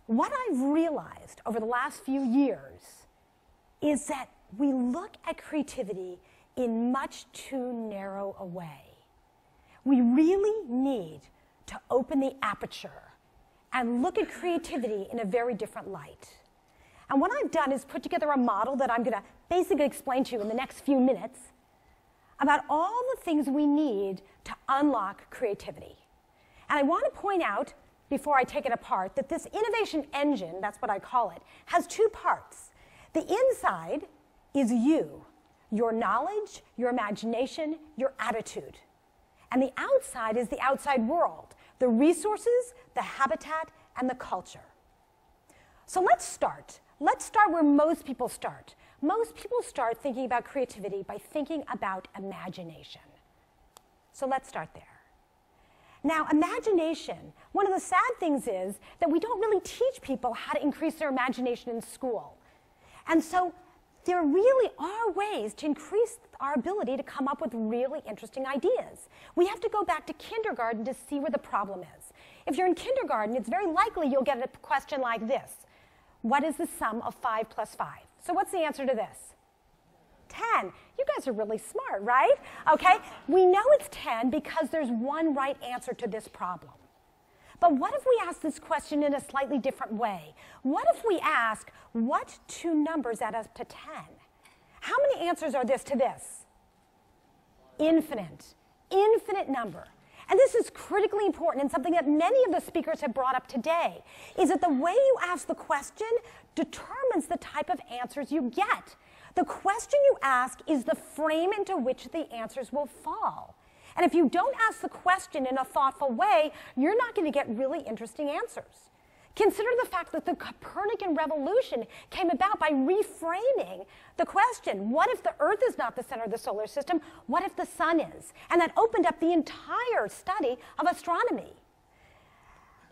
what I've realized over the last few years is that we look at creativity in much too narrow a way. We really need to open the aperture and look at creativity in a very different light. And what I've done is put together a model that I'm going to basically explain to you in the next few minutes about all the things we need to unlock creativity. And I want to point out, before I take it apart, that this innovation engine, that's what I call it, has two parts. The inside is you, your knowledge, your imagination, your attitude. And the outside is the outside world, the resources, the habitat, and the culture. So let's start. Let's start where most people start. Most people start thinking about creativity by thinking about imagination. So let's start there. Now, imagination, one of the sad things is that we don't really teach people how to increase their imagination in school. And so there really are ways to increase our ability to come up with really interesting ideas. We have to go back to kindergarten to see where the problem is. If you're in kindergarten, it's very likely you'll get a question like this. What is the sum of 5 plus 5? So what's the answer to this? 10. You guys are really smart, right? Okay, we know it's 10 because there's one right answer to this problem. But what if we ask this question in a slightly different way? What if we ask, what two numbers add up to 10? How many answers are this to this? Infinite. Infinite number. And this is critically important and something that many of the speakers have brought up today, is that the way you ask the question determines the type of answers you get. The question you ask is the frame into which the answers will fall. And if you don't ask the question in a thoughtful way, you're not going to get really interesting answers. Consider the fact that the Copernican revolution came about by reframing the question, what if the Earth is not the center of the solar system? What if the sun is? And that opened up the entire study of astronomy.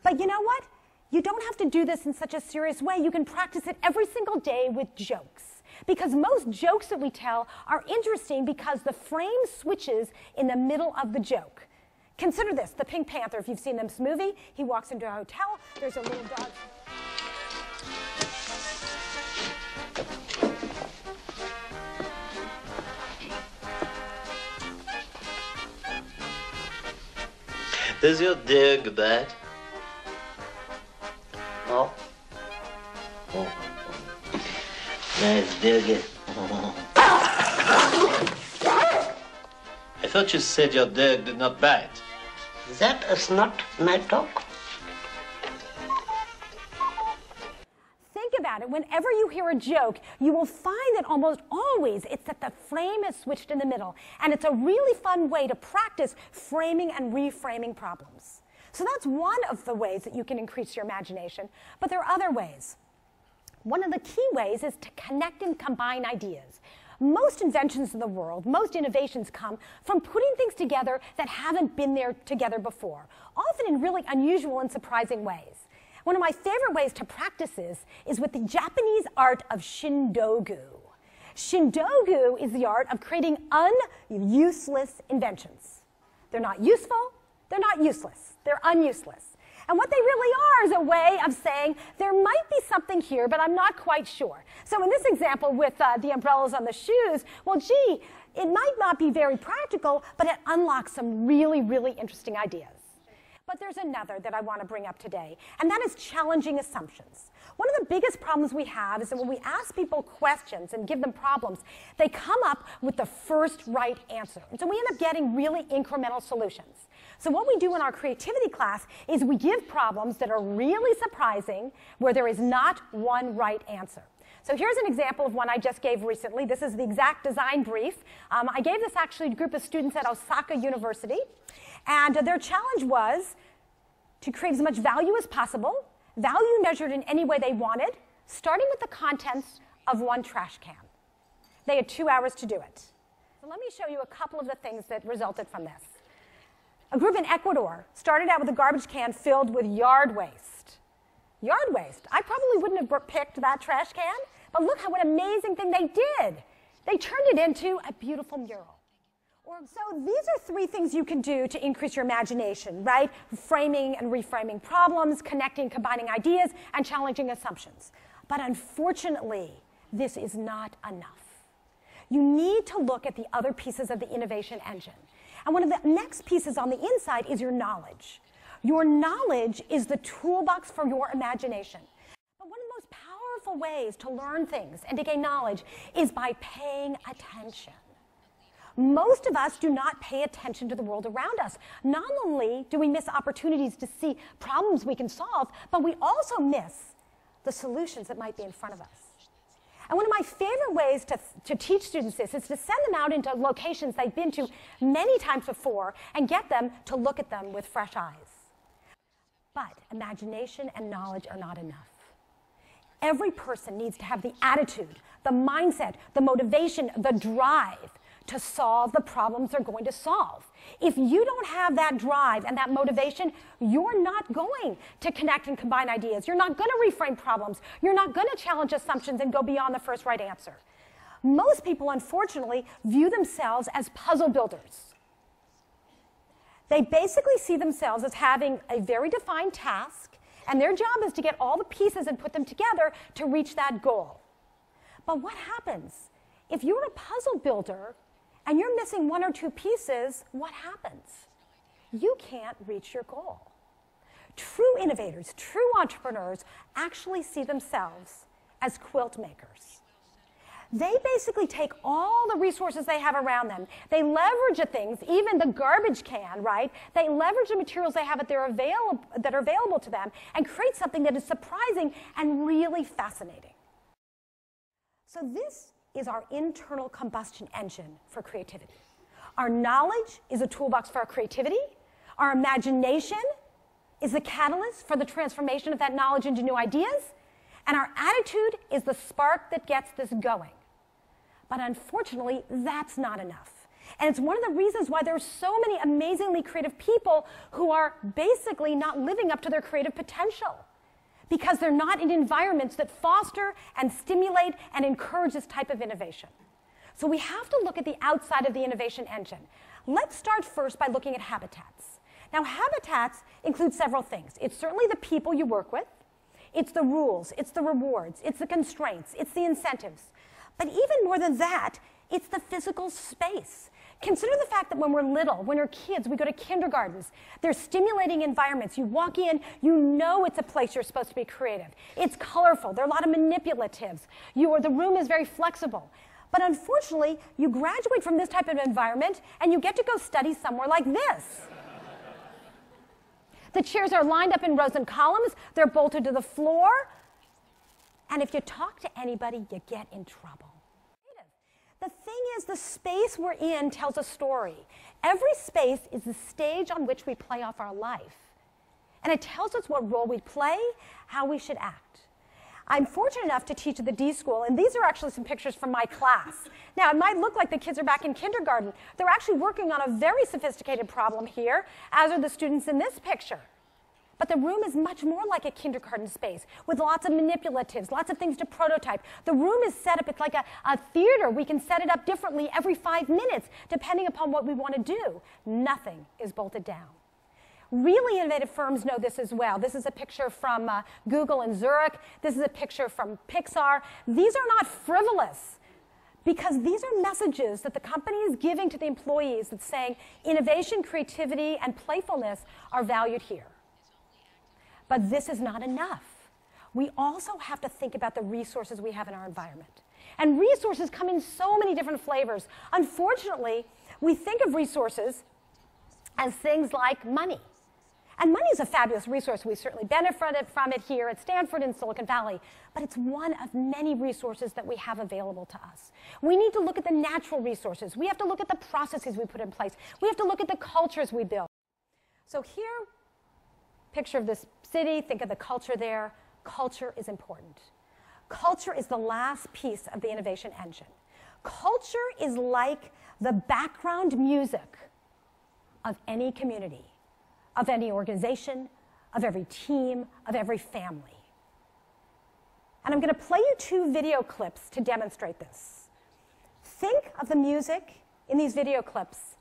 But you know what? You don't have to do this in such a serious way. You can practice it every single day with jokes. Because most jokes that we tell are interesting because the frame switches in the middle of the joke. Consider this, the Pink Panther, if you've seen this movie, he walks into a hotel, there's a little dog. Does your dog go bad? Oh? Oh. Nice doggy. I thought you said your dog did not bite. That is not my talk. Think about it. Whenever you hear a joke, you will find that almost always it's that the frame is switched in the middle. And it's a really fun way to practice framing and reframing problems. So that's one of the ways that you can increase your imagination. But there are other ways. One of the key ways is to connect and combine ideas. Most inventions in the world, most innovations come from putting things together that haven't been there together before, often in really unusual and surprising ways. One of my favorite ways to practice this is with the Japanese art of shindogu. Shindogu is the art of creating unuseless inventions. They're not useful, they're not useless, they're unuseless. And what they really are is a way of saying, there might be something here, but I'm not quite sure. So in this example with the umbrellas on the shoes, well, gee, it might not be very practical, but it unlocks some really, really interesting ideas. But there's another that I want to bring up today, and that is challenging assumptions. One of the biggest problems we have is that when we ask people questions and give them problems, they come up with the first right answer. And so we end up getting really incremental solutions. So what we do in our creativity class is we give problems that are really surprising, where there is not one right answer. So here's an example of one I just gave recently. This is the exact design brief. I gave this actually to a group of students at Osaka University. And their challenge was to create as much value as possible, value measured in any way they wanted, starting with the contents of one trash can. They had 2 hours to do it. So let me show you a couple of the things that resulted from this. A group in Ecuador started out with a garbage can filled with yard waste. Yard waste. I probably wouldn't have picked that trash can, but look what an amazing thing they did. They turned it into a beautiful mural. So these are 3 things you can do to increase your imagination, right? Framing and reframing problems, connecting, combining ideas, and challenging assumptions. But unfortunately, this is not enough. You need to look at the other pieces of the innovation engine. And one of the next pieces on the inside is your knowledge. Your knowledge is the toolbox for your imagination. But one of the most powerful ways to learn things and to gain knowledge is by paying attention. Most of us do not pay attention to the world around us. Not only do we miss opportunities to see problems we can solve, but we also miss the solutions that might be in front of us. And one of my favorite ways to teach students this is to send them out into locations they've been to many times before and get them to look at them with fresh eyes. But imagination and knowledge are not enough. Every person needs to have the attitude, the mindset, the motivation, the drive to solve the problems they're going to solve. If you don't have that drive and that motivation, you're not going to connect and combine ideas. You're not going to reframe problems. You're not going to challenge assumptions and go beyond the first right answer. Most people, unfortunately, view themselves as puzzle builders. They basically see themselves as having a very defined task, and their job is to get all the pieces and put them together to reach that goal. But what happens? If you're a puzzle builder and you're missing 1 or 2 pieces, what happens? You can't reach your goal. True innovators, true entrepreneurs actually see themselves as quilt makers. They basically take all the resources they have around them. They leverage the things, even the garbage can, right? They leverage the materials they have that are available to them and create something that is surprising and really fascinating. So this is our internal combustion engine for creativity. Our knowledge is a toolbox for our creativity. Our imagination is the catalyst for the transformation of that knowledge into new ideas. And our attitude is the spark that gets this going. But unfortunately, that's not enough. And it's one of the reasons why there are so many amazingly creative people who are basically not living up to their creative potential, because they're not in environments that foster and stimulate and encourage this type of innovation. So we have to look at the outside of the innovation engine. Let's start first by looking at habitats. Now, habitats include several things. It's certainly the people you work with. It's the rules. It's the rewards. It's the constraints. It's the incentives. But even more than that, it's the physical space. Consider the fact that when we're little, when we're kids, we go to kindergartens. They're stimulating environments. You walk in, you know it's a place you're supposed to be creative. It's colorful. There are a lot of manipulatives. The room is very flexible. But unfortunately, you graduate from this type of environment, and you get to go study somewhere like this. The chairs are lined up in rows and columns. They're bolted to the floor. And if you talk to anybody, you get in trouble. The thing is, the space we're in tells a story. Every space is the stage on which we play off our life. And it tells us what role we play, how we should act. I'm fortunate enough to teach at the D School, and these are actually some pictures from my class. Now, it might look like the kids are back in kindergarten. They're actually working on a very sophisticated problem here, as are the students in this picture. But the room is much more like a kindergarten space with lots of manipulatives, lots of things to prototype. The room is set up, it's like a theater. We can set it up differently every 5 minutes, depending upon what we want to do. Nothing is bolted down. Really innovative firms know this as well. This is a picture from Google in Zurich. This is a picture from Pixar. These are not frivolous, because these are messages that the company is giving to the employees that's saying innovation, creativity, and playfulness are valued here. But this is not enough. We also have to think about the resources we have in our environment. And resources come in so many different flavors. Unfortunately, we think of resources as things like money. And money is a fabulous resource. We certainly benefited from it here at Stanford and Silicon Valley. But it's one of many resources that we have available to us. We need to look at the natural resources. We have to look at the processes we put in place. We have to look at the cultures we build. So here, picture of this city, think of the culture there. Culture is important. Culture is the last piece of the innovation engine. Culture is like the background music of any community, of any organization, of every team, of every family. And I'm going to play you 2 video clips to demonstrate this. Think of the music in these video clips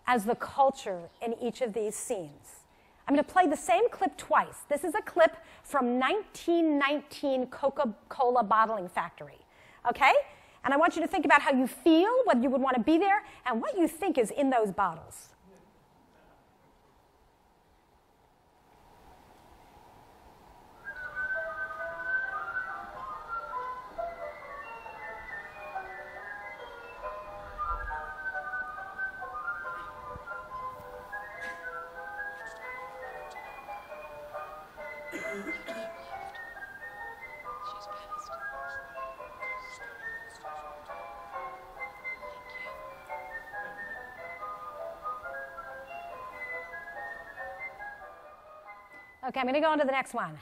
as the culture in each of these scenes. I'm going to play the same clip twice. This is a clip from 1919 Coca-Cola bottling factory, okay? And I want you to think about how you feel, whether you would want to be there, and what you think is in those bottles. Okay, I'm going to go on to the next one.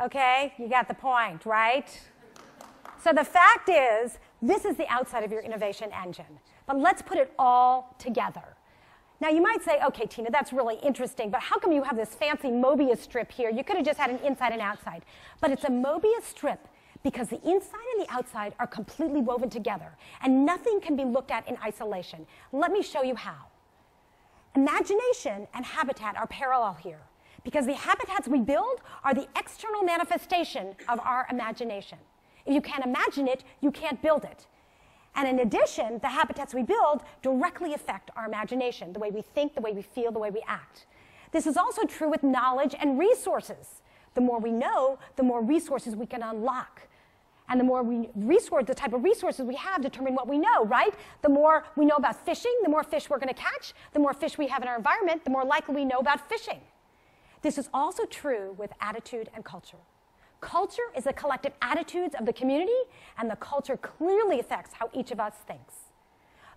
Okay, you got the point, right? So the fact is, this is the outside of your innovation engine. But let's put it all together. Now you might say, okay, Tina, that's really interesting, but how come you have this fancy Mobius strip here? You could have just had an inside and outside. But it's a Mobius strip because the inside and the outside are completely woven together, and nothing can be looked at in isolation. Let me show you how. Imagination and habitat are parallel here, because the habitats we build are the external manifestation of our imagination. If you can't imagine it, you can't build it. And in addition, the habitats we build directly affect our imagination, the way we think, the way we feel, the way we act. This is also true with knowledge and resources. The more we know, the more resources we can unlock. And the more the type of resources we have determine what we know, right? The more we know about fishing, the more fish we're going to catch. The more fish we have in our environment, the more likely we know about fishing. This is also true with attitude and culture. Culture is the collective attitudes of the community, and the culture clearly affects how each of us thinks.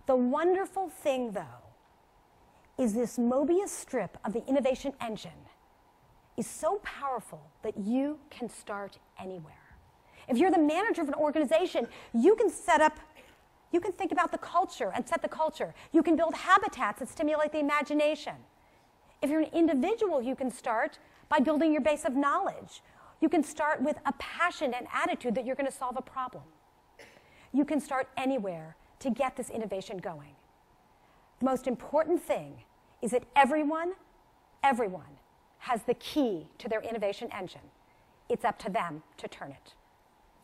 The wonderful thing, though, is this Mobius strip of the innovation engine is so powerful that you can start anywhere. If you're the manager of an organization, you can think about the culture and set the culture. You can build habitats that stimulate the imagination. If you're an individual, you can start by building your base of knowledge. You can start with a passion and attitude that you're going to solve a problem. You can start anywhere to get this innovation going. The most important thing is that everyone has the key to their innovation engine. It's up to them to turn it.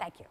Thank you.